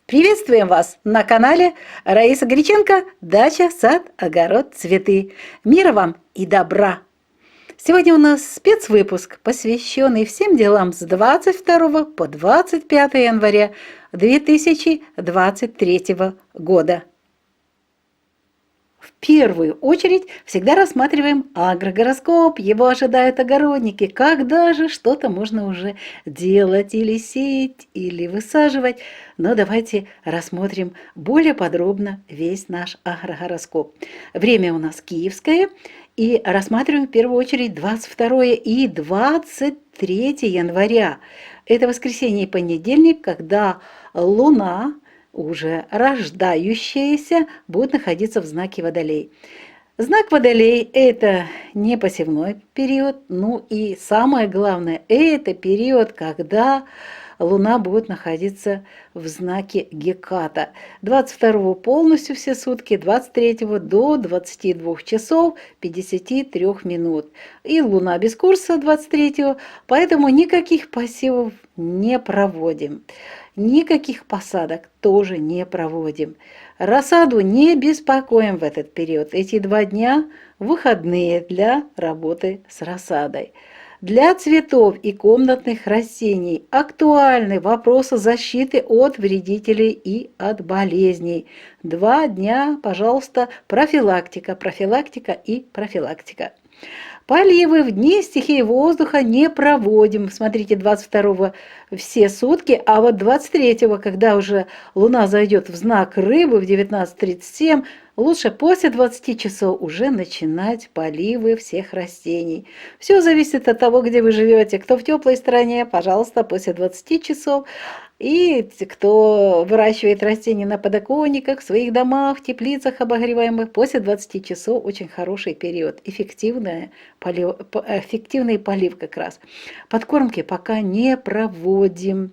Приветствуем вас на канале Раиса Греченко «Дача, сад, огород, цветы». Мира вам и добра! Сегодня у нас спецвыпуск, посвященный всем делам с 22 по 25 января 2023 года. В первую очередь всегда рассматриваем агрогороскоп. Его ожидают огородники. Когда же что-то можно уже делать или сеять, или высаживать. Но давайте рассмотрим более подробно весь наш агрогороскоп. Время у нас киевское. И рассматриваем в первую очередь 22 и 23 января. Это воскресенье и понедельник, когда Луна, уже рождающаяся, будет находиться в знаке Водолей. Знак Водолей – это не посевной период, ну и самое главное – это период, когда Луна будет находиться в знаке Геката. 22-го полностью все сутки, 23-го до 22 часов 53 минут. И Луна без курса 23-го, поэтому никаких посевов не проводим. Никаких посадок тоже не проводим. Рассаду не беспокоим в этот период. Эти 2 дня выходные для работы с рассадой. Для цветов и комнатных растений актуальны вопросы защиты от вредителей и от болезней. 2 дня, пожалуйста, профилактика, профилактика и профилактика. Поливы в дни стихии воздуха не проводим. Смотрите, 22-го все сутки, а вот 23-го, когда уже Луна зайдет в знак Рыбы в 19:37, лучше после 20 часов уже начинать поливы всех растений. Все зависит от того, где вы живете. Кто в теплой стране, пожалуйста, после 20 часов. И кто выращивает растения на подоконниках, в своих домах, теплицах обогреваемых, после 20 часов очень хороший период. Эффективный полив как раз. Подкормки пока не проводим.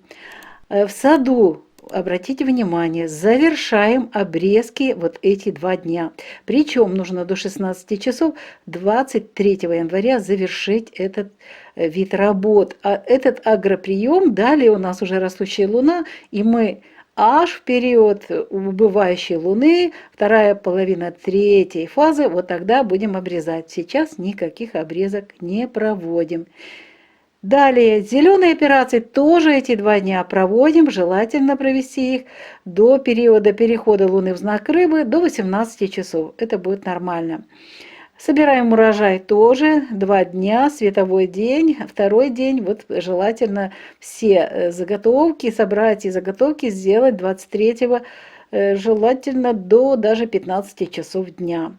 В саду, обратите внимание, завершаем обрезки вот эти 2 дня. Причем нужно до 16 часов 23 января завершить этот вид работ. А этот агроприем, далее у нас уже растущая Луна, и мы аж в период убывающей Луны, вторая половина 3-й фазы, вот тогда будем обрезать. Сейчас никаких обрезок не проводим. Далее, зеленые операции тоже эти 2 дня проводим, желательно провести их до периода перехода Луны в знак Рыбы, до 18 часов. Это будет нормально. Собираем урожай тоже 2 дня, световой день, второй день, вот желательно все заготовки собрать и заготовки сделать 23-го, желательно до даже 15 часов дня.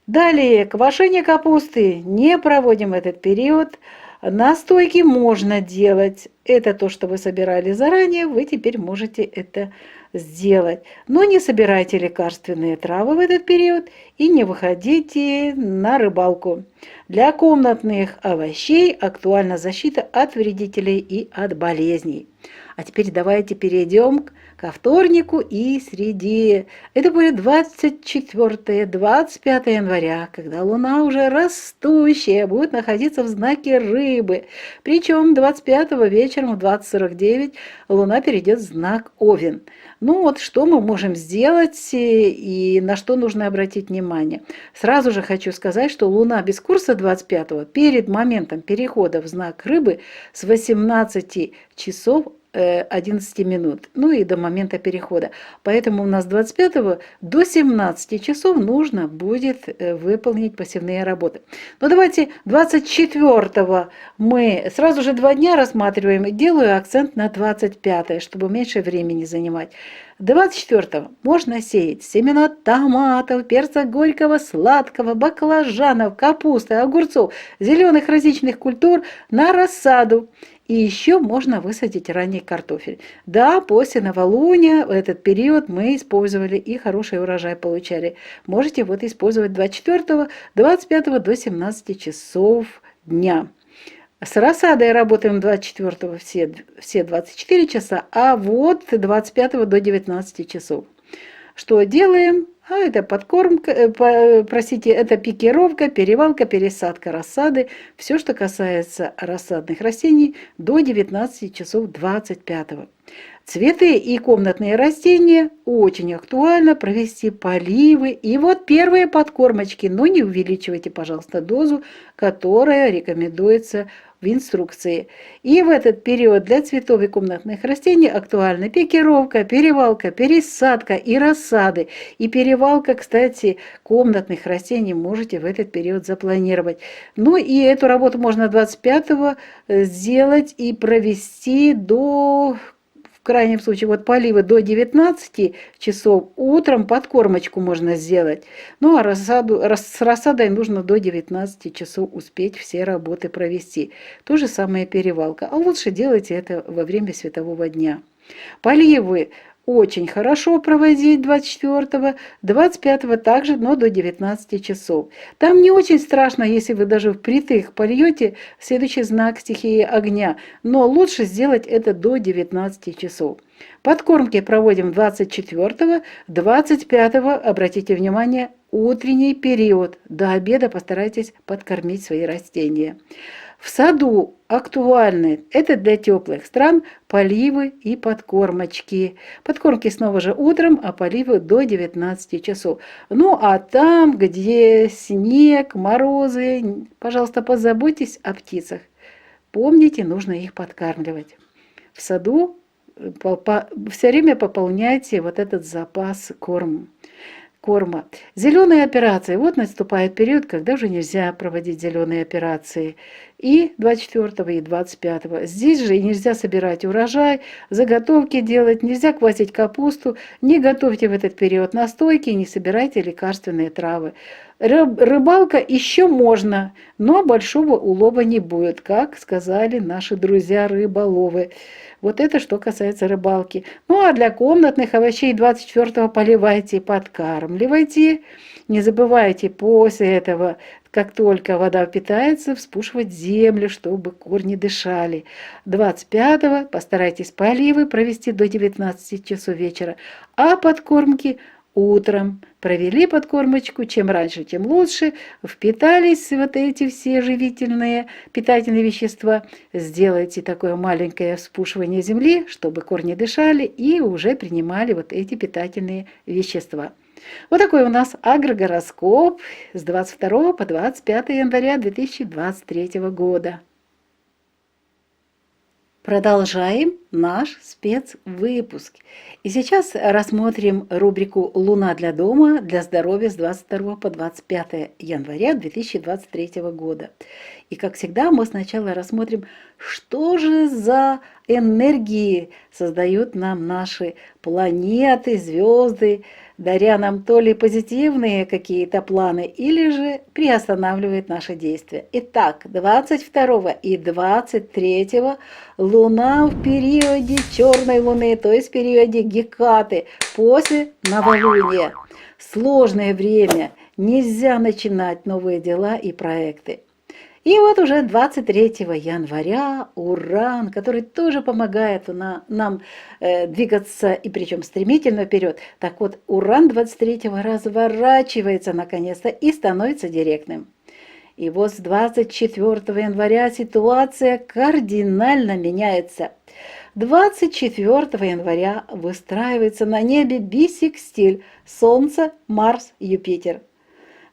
Далее, квашение капусты не проводим этот период. Настойки можно делать. Это то, что вы собирали заранее, вы теперь можете это сделать. Но не собирайте лекарственные травы в этот период и не выходите на рыбалку. Для комнатных овощей актуальна защита от вредителей и от болезней. А теперь давайте перейдем ко вторнику и среде. Это будет 24-25 января, когда Луна уже растущая будет находиться в знаке Рыбы. Причем 25-го вечером в 20:49 Луна перейдет в знак Овен. Ну вот что мы можем сделать и на что нужно обратить внимание. Сразу же хочу сказать, что Луна без курса 25-го перед моментом перехода в знак Рыбы с 18 часов 11 минут, ну и до момента перехода. Поэтому у нас 25 до 17 часов нужно будет выполнить посевные работы. Но давайте 24 мы сразу же 2 дня рассматриваем и делаю акцент на 25, чтобы меньше времени занимать. 24 можно сеять семена томатов, перца горького, сладкого, баклажанов, капусты, огурцов, зеленых различных культур на рассаду. И еще можно высадить ранний картофель. Да, после новолуния в этот период мы использовали и хороший урожай получали. Можете вот использовать 24, 25 до 17 часов дня. С рассадой работаем 24 все 24 часа, а вот 25 до 19 часов. Что делаем? А это подкормка, это пикировка, перевалка, пересадка рассады. Все, что касается рассадных растений, до 19 часов 25. Цветы и комнатные растения очень актуально провести поливы. И вот первые подкормочки, но не увеличивайте, пожалуйста, дозу, которая рекомендуется в инструкции. И в этот период для цветов и комнатных растений актуальна пикировка, перевалка, пересадка и рассады. И перевалка, кстати, комнатных растений можете в этот период запланировать. Ну и эту работу можно 25-го сделать и провести до... В крайнем случае, вот поливы до 19 часов, утром подкормочку можно сделать. Ну, а с рассадой нужно до 19 часов успеть все работы провести. То же самое перевалка. А лучше делайте это во время светового дня. Поливы очень хорошо проводить 24-го, 25-го также, но до 19 часов. Там не очень страшно, если вы даже впритык польете следующий знак стихии огня, но лучше сделать это до 19 часов. Подкормки проводим 24-го, 25-го, обратите внимание, утренний период. До обеда постарайтесь подкормить свои растения. В саду актуальны, это для теплых стран, поливы и подкормочки. Подкормки снова же утром, а поливы до 19 часов. Ну а там, где снег, морозы, пожалуйста, позаботьтесь о птицах. Помните, нужно их подкармливать. В саду все время пополняйте вот этот запас корма. Зеленые операции. Вот наступает период, когда уже нельзя проводить зеленые операции. И 24 и 25. Здесь же нельзя собирать урожай, заготовки делать, нельзя квасить капусту. Не готовьте в этот период настойки, не собирайте лекарственные травы. Рыбалка еще можно, но большого улова не будет, как сказали наши друзья-рыболовы. Вот это что касается рыбалки. Ну а для комнатных овощей 24-го поливайте, подкармливайте. Не забывайте после этого, как только вода впитается, вспушивать землю, чтобы корни дышали. 25-го постарайтесь поливы провести до 19 часов вечера, а подкормки утром. Провели подкормочку, чем раньше, тем лучше. Впитались вот эти все живительные, питательные вещества. Сделайте такое маленькое вспушивание земли, чтобы корни дышали и уже принимали вот эти питательные вещества. Вот такой у нас агрогороскоп с 22 по 25 января 2023 года. Продолжаем наш спецвыпуск. И сейчас рассмотрим рубрику «Луна для дома, для здоровья» с 22 по 25 января 2023 года. И, как всегда, мы сначала рассмотрим, что же за энергии создают нам наши планеты, звезды, даря нам то ли позитивные какие-то планы, или же приостанавливает наши действия. Итак, 22 и 23 Луна в периоде черной Луны, то есть в периоде Гекаты, после новолуния. Сложное время, нельзя начинать новые дела и проекты. И вот уже 23 января Уран, который тоже помогает нам двигаться, и причем стремительно вперед. Так вот, Уран 23-го разворачивается наконец-то и становится директным. И вот с 24 января ситуация кардинально меняется. 24 января выстраивается на небе бисекстиль Солнце, Марс, Юпитер.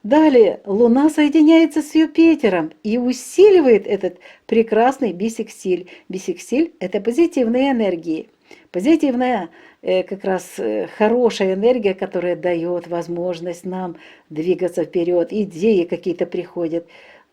Далее Луна соединяется с Юпитером и усиливает этот прекрасный бисекстиль. Бисекстиль – это позитивные энергии. Позитивная, как раз хорошая энергия, которая дает возможность нам двигаться вперед, идеи какие-то приходят.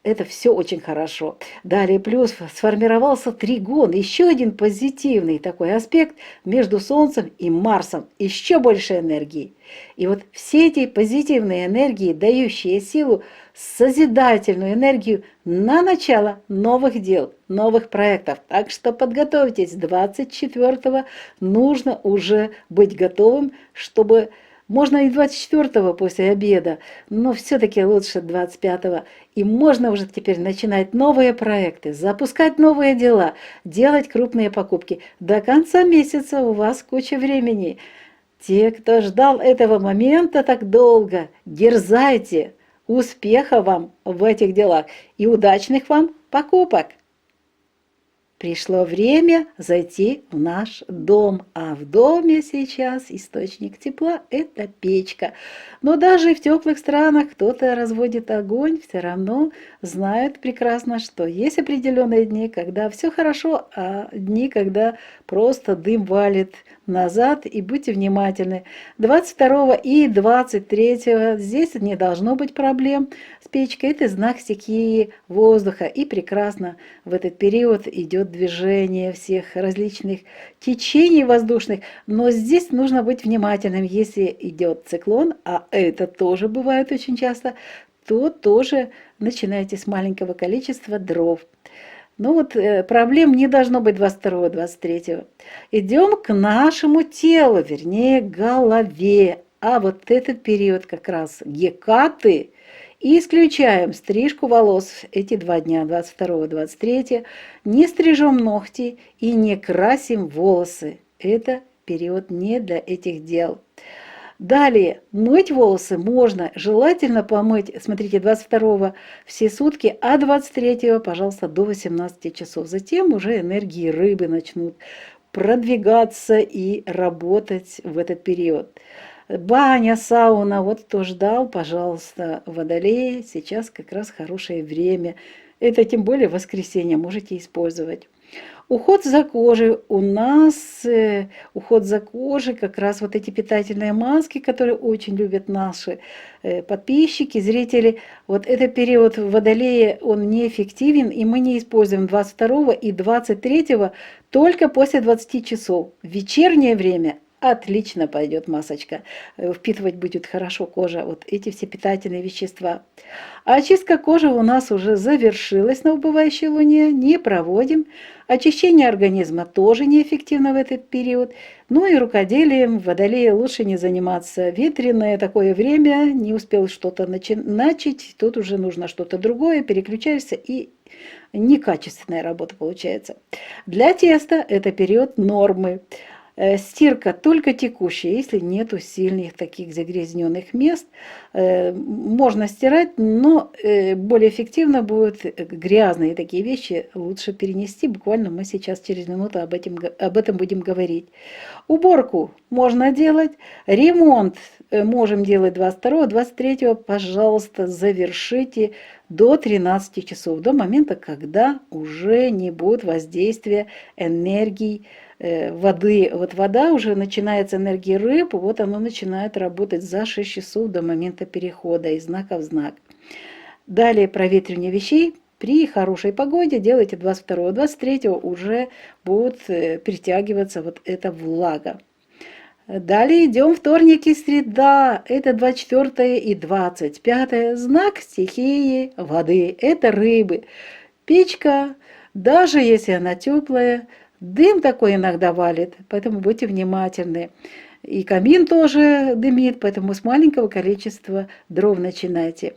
Это все очень хорошо. Далее плюс сформировался тригон, еще один позитивный такой аспект между Солнцем и Марсом, еще больше энергии. И вот все эти позитивные энергии, дающие силу, созидательную энергию на начало новых дел, новых проектов. Так что подготовьтесь, 24-го нужно уже быть готовым, чтобы... Можно и 24-го после обеда, но все-таки лучше 25-го. И можно уже теперь начинать новые проекты, запускать новые дела, делать крупные покупки. До конца месяца у вас куча времени. Те, кто ждал этого момента так долго, дерзайте. Успеха вам в этих делах и удачных вам покупок! Пришло время зайти в наш дом, а в доме сейчас источник тепла – это печка. Но даже в теплых странах кто-то разводит огонь, все равно знают прекрасно, что есть определенные дни, когда все хорошо, а дни, когда просто дым валит назад. И будьте внимательны, 22 и 23 здесь не должно быть проблем с печкой. Это знак стихии воздуха, и прекрасно в этот период идет движение всех различных течений воздушных. Но здесь нужно быть внимательным, если идет циклон, а это тоже бывает очень часто, то тоже начинайте с маленького количества дров. Ну вот проблем не должно быть 22-23. Идем к нашему телу, вернее голове. А вот этот период как раз гекаты. И исключаем стрижку волос эти 2 дня, 22-23. Не стрижем ногти и не красим волосы. Это период не для этих дел. Далее, мыть волосы можно, желательно помыть, смотрите, 22-го все сутки, а 23-го, пожалуйста, до 18 часов. Затем уже энергии рыбы начнут продвигаться и работать в этот период. Баня, сауна, вот кто ждал, пожалуйста, водолей, сейчас как раз хорошее время. Это тем более воскресенье можете использовать. Уход за кожей. У нас уход за кожей, как раз вот эти питательные маски, которые очень любят наши подписчики, зрители. Вот этот период в Водолее, он неэффективен, и мы не используем 22 и 23 только после 20 часов. В вечернее время отлично пойдет масочка. Впитывать будет хорошо кожа вот эти все питательные вещества. А очистка кожи у нас уже завершилась на убывающей луне. Не проводим. Очищение организма тоже неэффективно в этот период. Ну и рукоделием в Водолее лучше не заниматься. Ветреное такое время, не успел что-то начать, тут уже нужно что-то другое, переключаешься, и некачественная работа получается. Для теста это период нормы. Стирка только текущая, если нету сильных таких загрязненных мест. Можно стирать, но более эффективно будут грязные такие вещи лучше перенести. Буквально мы сейчас через минуту об этом будем говорить. Уборку можно делать, ремонт можем делать 22-23, пожалуйста, завершите до 13 часов, до момента, когда уже не будет воздействия энергии воды. Вот вода уже начинается, энергия рыб, вот она начинает работать за 6 часов до момента перехода из знака в знак. Далее проветривание вещей. При хорошей погоде делайте 22-23, уже будет притягиваться вот эта влага. Далее идем вторник и среда, это 24 и 25, знак стихии воды, это рыбы. Печка, даже если она теплая, дым такой иногда валит, поэтому будьте внимательны. И камин тоже дымит, поэтому с маленького количества дров начинайте.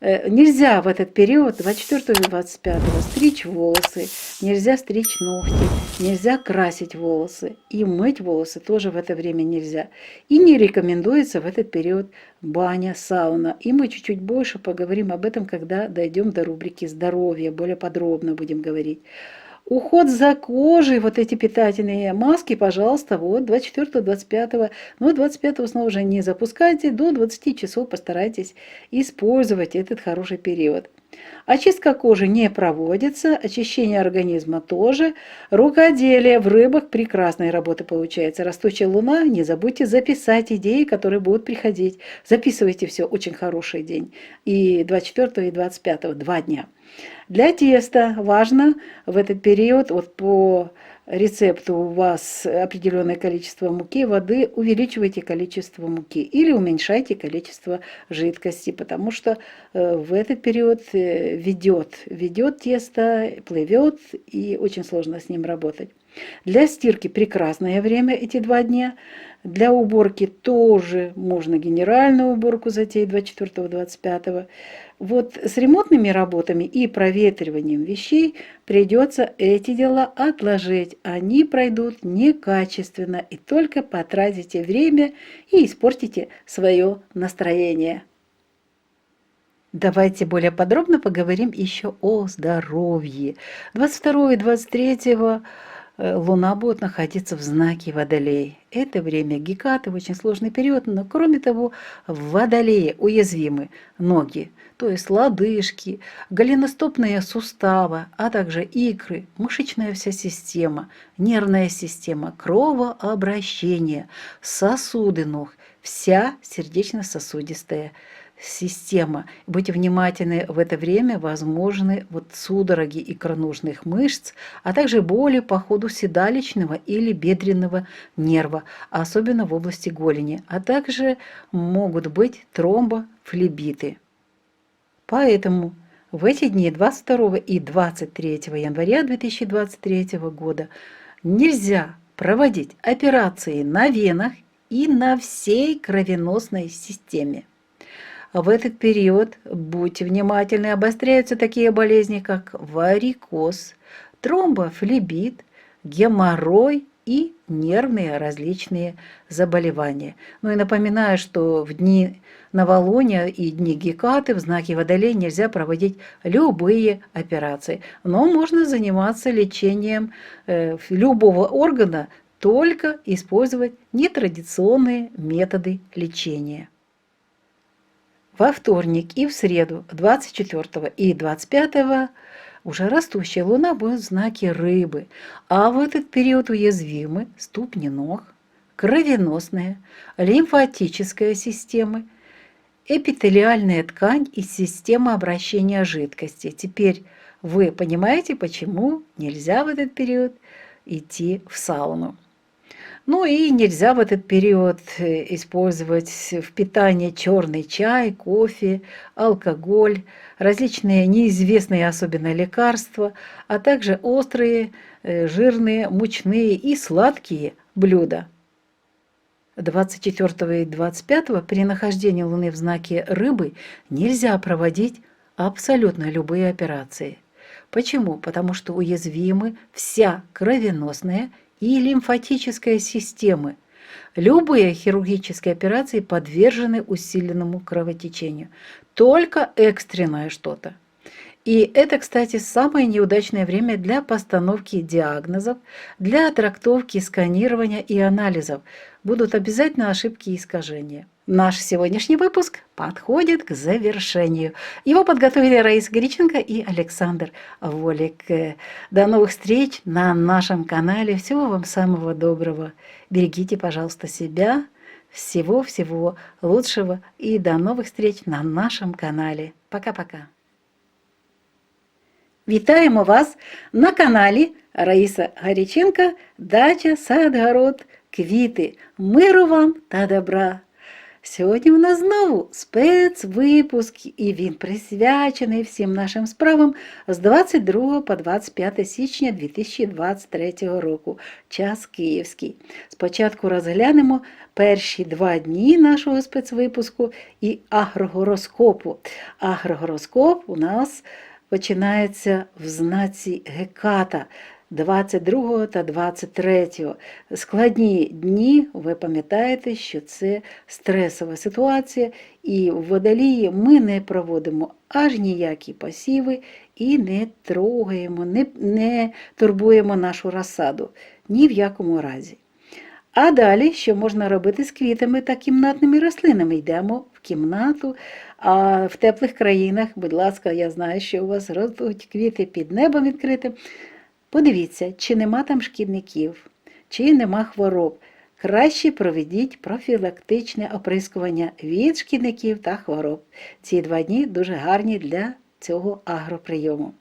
Нельзя в этот период 24-25 стричь волосы, нельзя стричь ногти, нельзя красить волосы, и мыть волосы тоже в это время нельзя. И не рекомендуется в этот период баня, сауна. И мы чуть-чуть больше поговорим об этом, когда дойдем до рубрики «Здоровье», более подробно будем говорить. Уход за кожей, вот эти питательные маски, пожалуйста, вот 24-25, но 25 снова уже не запускайте, до 20 часов постарайтесь использовать этот хороший период. Очистка кожи не проводится, очищение организма тоже. Рукоделие в рыбах прекрасная работа получается. Растущая луна, не забудьте записать идеи, которые будут приходить. Записывайте все, очень хороший день. И 24 и 25, 2 дня. Для теста важно в этот период, вот по рецепту у вас определенное количество муки, воды, увеличивайте количество муки или уменьшайте количество жидкости, потому что в этот период ведет тесто, плывет, и очень сложно с ним работать. Для стирки прекрасное время эти 2 дня. Для уборки тоже можно генеральную уборку затеять 24-25. Вот с ремонтными работами и проветриванием вещей придется эти дела отложить. Они пройдут некачественно, и только потратите время и испортите свое настроение. Давайте более подробно поговорим еще о здоровье. 22 и 23 Луна будет находиться в знаке Водолей. Это время Гекаты, очень сложный период, но кроме того, в Водолее уязвимы ноги, то есть лодыжки, голеностопные суставы, а также икры, мышечная вся система, нервная система, кровообращение, сосуды ног, вся сердечно-сосудистая система. Будьте внимательны, в это время возможны судороги икроножных мышц, а также боли по ходу седалищного или бедренного нерва, особенно в области голени, а также могут быть тромбофлебиты. Поэтому в эти дни 22 и 23 января 2023 года нельзя проводить операции на венах и на всей кровеносной системе. В этот период, будьте внимательны, обостряются такие болезни, как варикоз, тромбофлебит, геморрой и нервные различные заболевания. Ну и напоминаю, что в дни новолуния и дни Гекаты в знаке Водолей нельзя проводить любые операции, но можно заниматься лечением любого органа, только использовать нетрадиционные методы лечения. Во вторник и в среду 24 и 25 уже растущая луна будет в знаке Рыбы, а в этот период уязвимы ступни ног, кровеносная, лимфатическая системы, эпителиальная ткань и система обращения жидкости. Теперь вы понимаете, почему нельзя в этот период идти в сауну. Ну и нельзя в этот период использовать в питании черный чай, кофе, алкоголь, различные неизвестные особенно лекарства, а также острые, жирные, мучные и сладкие блюда. 24 и 25 при нахождении Луны в знаке Рыбы нельзя проводить абсолютно любые операции. Почему? Потому что уязвимы вся кровеносная и лимфатическая системы. Любые хирургические операции подвержены усиленному кровотечению. Только экстренное что-то. И это, кстати, самое неудачное время для постановки диагнозов, для трактовки, сканирования и анализов. Будут обязательно ошибки и искажения. Наш сегодняшний выпуск подходит к завершению. Его подготовили Раиса Гориченко и Александр Волик. До новых встреч на нашем канале. Всего вам самого доброго. Берегите, пожалуйста, себя. Всего-всего лучшего. И до новых встреч на нашем канале. Пока-пока. Вітаємо вас на каналі Раїса Гориченко «Дача, сад, город, квіти». Миру вам та добра! Сьогодні у нас знову спецвипуск, і він присвячений всім нашим справам з 22 по 25 січня 2023 року. Час київський. Спочатку розглянемо перші 2 дні нашого спецвипуску і агрогороскопу. Агрогороскоп у нас починається в знаці Геката 22 та 23. Складні дні, ви пам'ятаєте, що це стресова ситуація, і в Водолії ми не проводимо аж ніякі посіви і не трогаємо, не турбуємо нашу розсаду. Ні в якому разі. А далі, що можна робити з квітами та кімнатними рослинами? Йдемо в кімнату, а в теплих країнах, будь ласка, я знаю, що у вас ростуть квіти під небом відкритим. Подивіться, чи нема там шкідників, чи нема хвороб. Краще проведіть профілактичне оприскування від шкідників та хвороб. Ці 2 дні дуже гарні для цього агроприйому.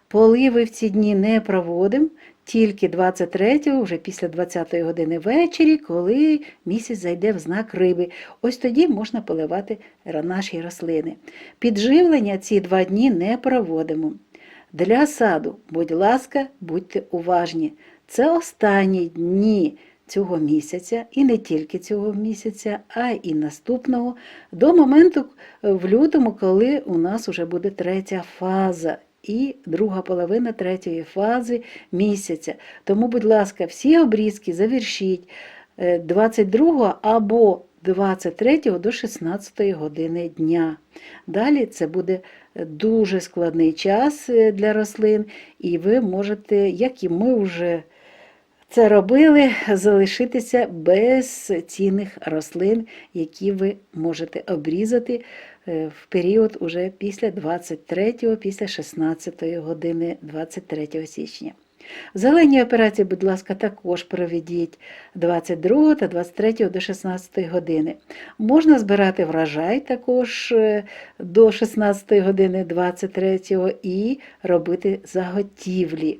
Поливи в ці дні не проводимо, тільки 23-го, вже після 20-ї години ввечері, коли місяць зайде в знак Риби. Ось тоді можна поливати наші рослини. Підживлення ці 2 дні не проводимо. Для саду, будь ласка, будьте уважні. Це останні дні цього місяця, і не тільки цього місяця, а і наступного, до моменту в лютому, коли у нас вже буде 3-я фаза і друга половина 3-ї фази місяця. Тому, будь ласка, всі обрізки завершіть 22 або 23 до 16 години дня. Далі це буде дуже складний час для рослин, і ви можете, як і ми вже це робили, залишитися без цінних рослин, які ви можете обрізати в період уже після 23-го, після 16-ї години 23 січня. Зелені операції, будь ласка, також проведіть 22 та 23 до 16 години. Можна збирати врожай також до 16 години 23 і робити заготівлі.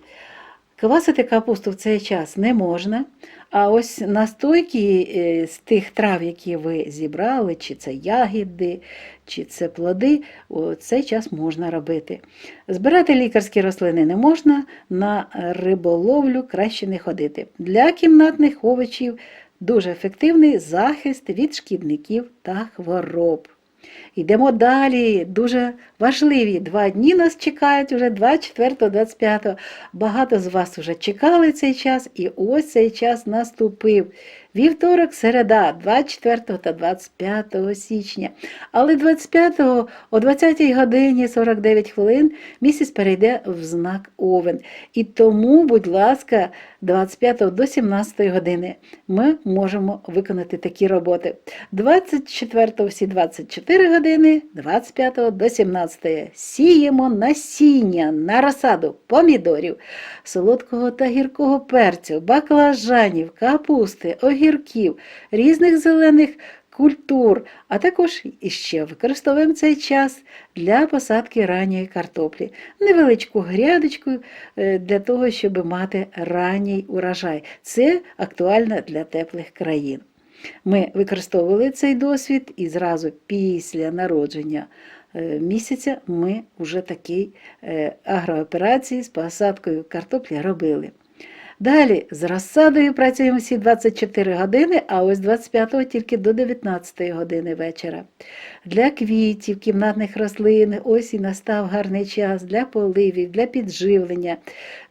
Квасити капусту в цей час не можна, а ось настойки з тих трав, які ви зібрали, чи це ягоди, чи це плоди, у цей час можна робити. Збирати лікарські рослини не можна, на риболовлю краще не ходити. Для кімнатних овочів дуже ефективний захист від шкідників та хвороб. Йдемо далі, дуже важливі 2 дні нас чекають, вже 24-25. Багато з вас вже чекали цей час, і ось цей час наступив. Вівторок, середа, 24 та 25 січня. Але 25-го о 20 годині 49 хвилин місяць перейде в знак Овен. І тому, будь ласка, 25 до 17 години ми можемо виконати такі роботи. 24 всі 24 години, 25 до 17 сіємо насіння на розсаду помідорів, солодкого та гіркого перцю, баклажанів, капусти, огірків, різних зелених культур, а також іще використовуємо цей час для посадки ранньої картоплі. Невеличку грядочку для того, щоб мати ранній урожай. Це актуально для теплих країн. Ми використовували цей досвід і зразу після народження місяця ми вже такі агрооперації з посадкою картоплі робили. Далі з розсадою працюємо всі 24 години, а ось 25-го тільки до 19 години вечора. Для квітів, кімнатних рослин ось і настав гарний час для поливів, для підживлення,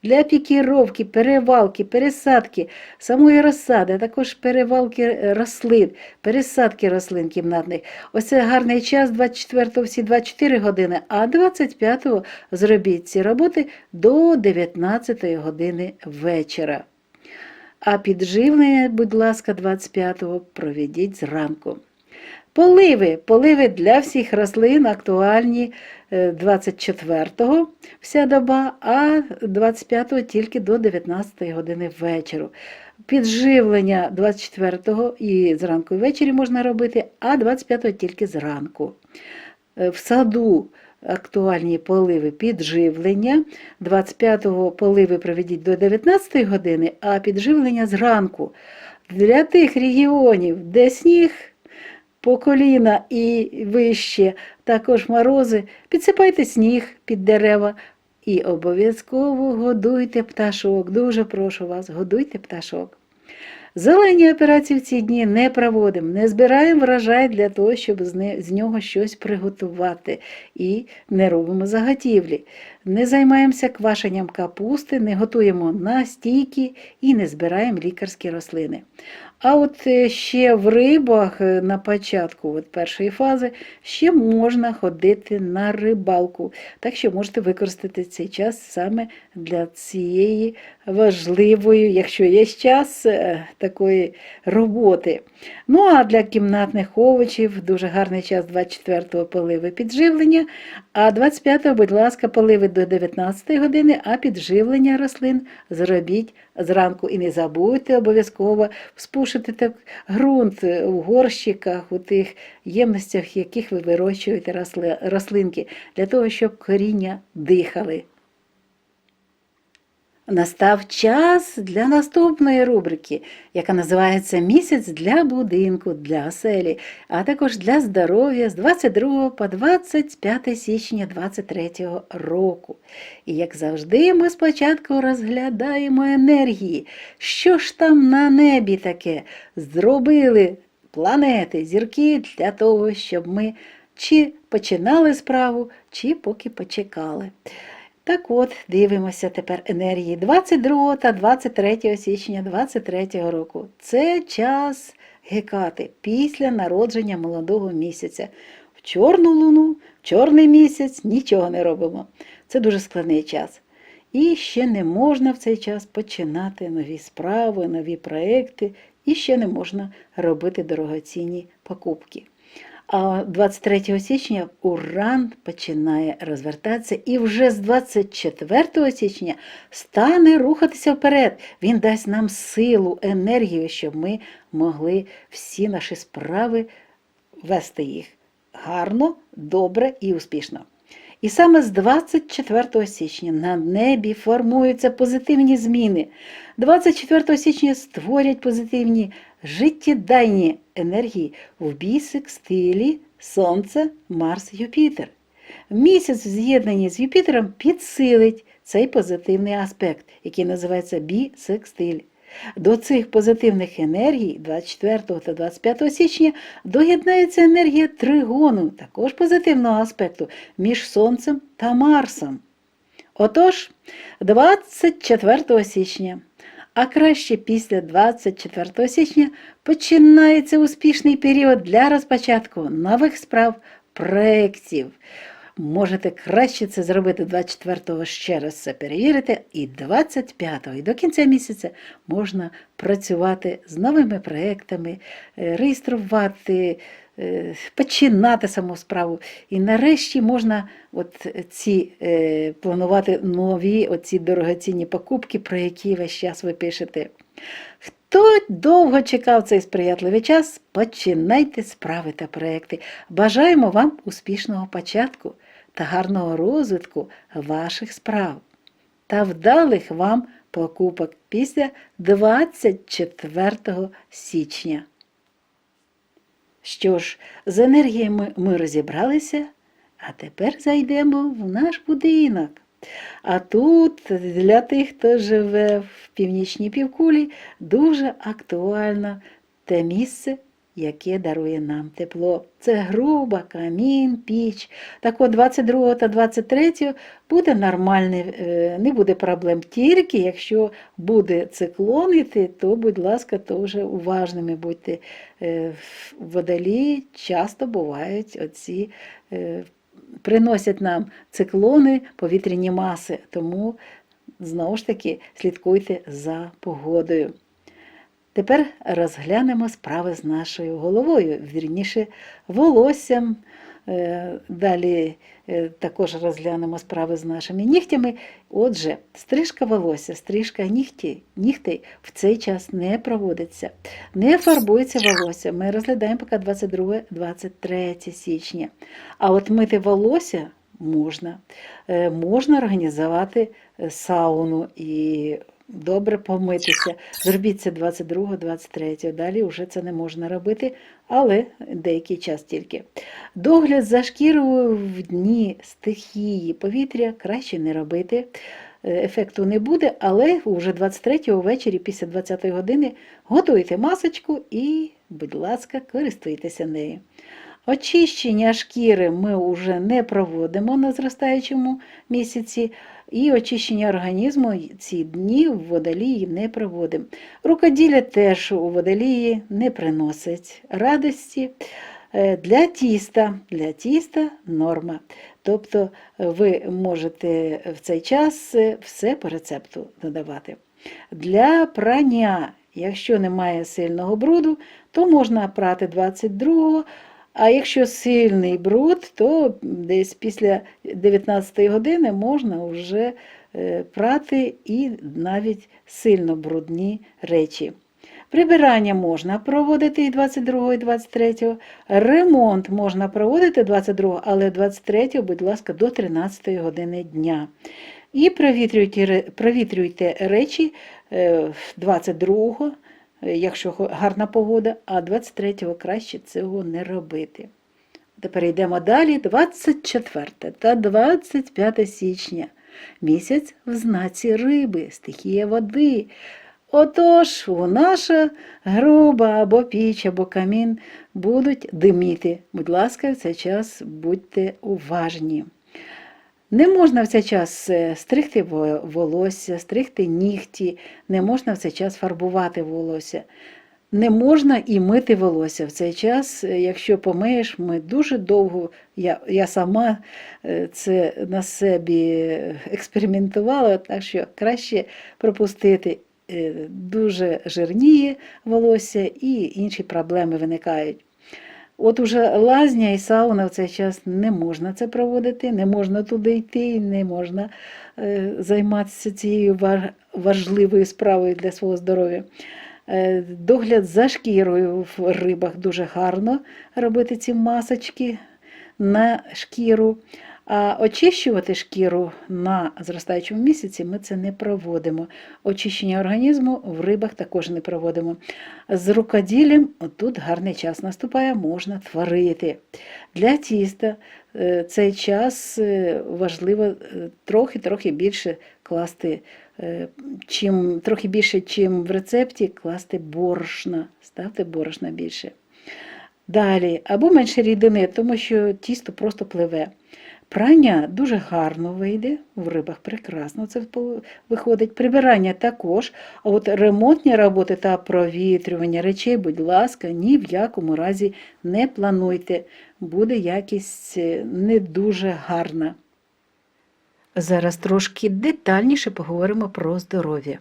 для пікіровки, перевалки, пересадки самої розсади, а також перевалки рослин, пересадки рослин кімнатних. Ось це гарний час 24-го всі 24 години, а 25-го зробіть ці роботи до 19 години вечора. А підживлення, будь ласка, 25-го проведіть зранку. Поливи для всіх рослин актуальні 24-го вся доба, а 25-го тільки до 19 години вечора. Підживлення 24-го і зранку і ввечері можна робити, а 25-го тільки зранку. В саду актуальні поливи підживлення, 25-го поливи проведіть до 19 години, а підживлення зранку. Для тих регіонів, де сніг по коліна і вище, також морози, підсипайте сніг під дерева і обов'язково годуйте пташок. Дуже прошу вас, годуйте пташок. Зелені операції в ці дні не проводимо, не збираємо врожай для того, щоб з нього щось приготувати, і не робимо заготівлі. Не займаємося квашенням капусти, не готуємо настійки і не збираємо лікарські рослини. А от ще в рибах на початку першої фази ще можна ходити на рибалку. Так що можете використати цей час саме для цієї важливої, якщо є час, такої роботи. Ну а для кімнатних овочів дуже гарний час 24-го поливи підживлення, а 25-го, будь ласка, поливи до 19 години, а підживлення рослин зробіть зранку. І не забудьте обов'язково вспушити так ґрунт у горщиках, у тих ємностях, в яких ви вирощуєте рослинки, для того, щоб коріння дихали. Настав час для наступної рубрики, яка називається «Місяць для будинку, для оселі», а також для здоров'я з 22 по 25 січня 2023 року. І, як завжди, ми спочатку розглядаємо енергії. Що ж там на небі таке зробили планети, зірки для того, щоб ми чи починали справу, чи поки почекали. Так от, дивимося тепер енергії 22 та 23 січня 2023 року. Це час Гекати після народження молодого місяця. В чорну луну, в чорний місяць нічого не робимо. Це дуже складний час. І ще не можна в цей час починати нові справи, нові проекти, і ще не можна робити дорогоцінні покупки. А 23 січня Уран починає розвертатися і вже з 24 січня стане рухатися вперед. Він дасть нам силу, енергію, щоб ми могли всі наші справи вести їх гарно, добре і успішно. І саме з 24 січня на небі формуються позитивні зміни. 24 січня створять позитивні життєдайні енергії в бісекстилі Сонце, Марс, Юпітер. Місяць в з'єднанні з Юпітером підсилить цей позитивний аспект, який називається бісекстиль. До цих позитивних енергій 24 та 25 січня доєднається енергія тригону, також позитивного аспекту, між Сонцем та Марсом. Отож, 24 січня, а краще після 24 січня, починається успішний період для розпочатку нових справ, проєктів. Можете краще це зробити 24-го, ще раз це перевірити, і 25-го, і до кінця місяця можна працювати з новими проєктами, реєструвати, починати саму справу. І нарешті можна планувати нові оці дорогоцінні покупки, про які весь час ви пишете. Хто довго чекав цей сприятливий час, починайте справи та проєкти. Бажаємо вам успішного початку та гарного розвитку ваших справ та вдалих вам покупок після 24 січня. Що ж, з енергіями ми розібралися, а тепер зайдемо в наш будинок. А тут для тих, хто живе в північній півкулі, дуже актуально те місце, яке дарує нам тепло. Це груба, камін, піч. Так от 22 та 23 буде нормальний, не буде проблем. Тільки якщо буде циклон іти, то, будь ласка, то вже уважними будьте. В Водолії часто бувають оці, приносять нам циклони, повітряні маси, тому, знову ж таки, слідкуйте за погодою. Тепер розглянемо справи з нашою головою, вірніше, волоссям. Далі також розглянемо справи з нашими нігтями. Отже, стрижка волосся, стрижка нігтей в цей час не проводиться. Не фарбується волосся. Ми розглядаємо поки 22-23 січня. А от мити волосся можна. Можна організувати сауну і добре помитися. Зробіть це 22-23, далі вже це не можна робити, але деякий час тільки. Догляд за шкірою в дні стихії повітря краще не робити. Ефекту не буде, але вже 23-го ввечері після 20-ї години готуйте масочку і, будь ласка, користуйтеся нею. Очищення шкіри ми вже не проводимо на зростаючому місяці, і очищення організму ці дні в Водолії не проводимо. Рукоділля теж у Водолії не приносить радості. Для тіста норма. Тобто ви можете в цей час все по рецепту додавати. Для прання, якщо немає сильного бруду, то можна прати 22-го, а якщо сильний бруд, то десь після 19-ї години можна вже прати і навіть сильно брудні речі. Прибирання можна проводити і 22-го, і 23-го. Ремонт можна проводити 22-го, але 23-го, будь ласка, до 13-ї години дня. І провітрюйте речі 22-го, якщо гарна погода, а 23-го краще цього не робити. Тепер йдемо далі. 24 та 25 січня. Місяць в знаці риби, стихія води. Отож, наша груба або піч, або камін будуть диміти. Будь ласка, в цей час будьте уважні. Не можна в цей час стригти волосся, стригти нігті, не можна в цей час фарбувати волосся. Не можна і мити волосся в цей час. Якщо помиєш, ми дуже довго, я сама це на собі експериментувала, так що краще пропустити. Дуже жирніє волосся і інші проблеми виникають. От уже лазня і сауна в цей час не можна це проводити, не можна туди йти, не можна займатися цією важливою справою для свого здоров'я. Догляд за шкірою в рибах дуже гарно робити ці масочки на шкіру. А очищувати шкіру на зростаючому місяці ми це не проводимо. Очищення організму в рибах також не проводимо. З рукоділлям тут гарний час наступає, можна творити. Для тіста цей час важливо трохи більше класти, трохи більше, чим в рецепті, класти борошна. Ставте борошна більше. Далі, або менше рідини, тому що тісто просто пливе. Прання дуже гарно вийде, в рибах прекрасно це виходить. Прибирання також, а от ремонтні роботи та провітрювання речей, будь ласка, ні в якому разі не плануйте. Буде якість не дуже гарна. Зараз трошки детальніше поговоримо про здоров'я.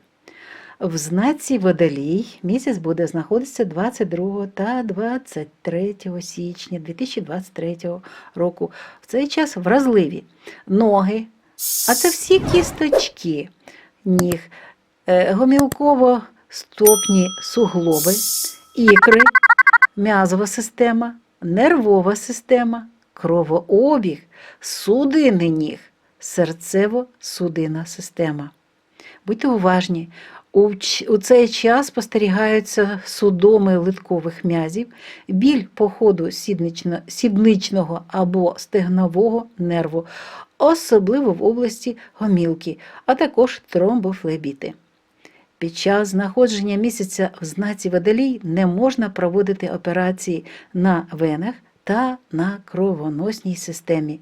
В знаці Водолій місяць буде знаходитися 22 та 23 січня 2023 року. В цей час вразливі ноги, а це всі кісточки ніг, гомілково-стопні суглоби, ікри, м'язова система, нервова система, кровообіг, судини ніг, серцево-судинна система. Будьте уважні. У цей час спостерігаються судоми литкових м'язів, біль по ходу сідничного або стегнового нерву, особливо в області гомілки, а також тромбофлебіти. Під час знаходження місяця в знаці Водолій не можна проводити операції на венах та на кровоносній системі.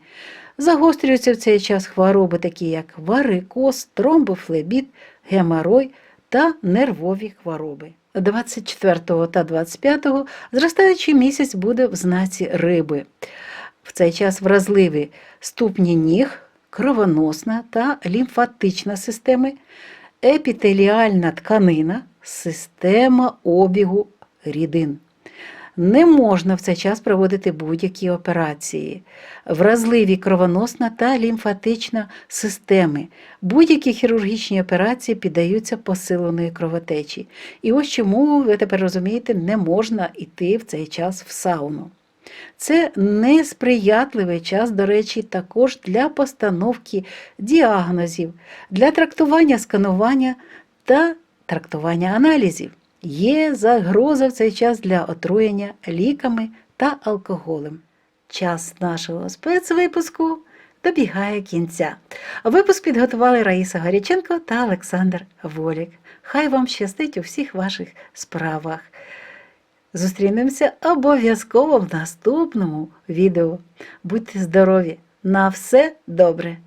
Загострюються в цей час хвороби, такі як варикоз, тромбофлебіт, геморой та нервові хвороби. 24 та 25 зростаючий місяць буде в знаці Риби. В цей час вразливі ступні ніг, кровоносна та лімфатична системи, епітеліальна тканина, система обігу рідин. Не можна в цей час проводити будь-які операції. Вразливі кровоносна та лімфатична системи. Будь-які хірургічні операції піддаються посиленої кровотечі. І ось чому, ви тепер розумієте, не можна йти в цей час в сауну. Це несприятливий час, до речі, також для постановки діагнозів, для трактування сканування та трактування аналізів. Є загроза в цей час для отруєння ліками та алкоголем. Час нашого спецвипуску добігає кінця. Випуск підготували Раїса Горяченко та Олександр Волік. Хай вам щастить у всіх ваших справах. Зустрінемося обов'язково в наступному відео. Будьте здорові! На все добре!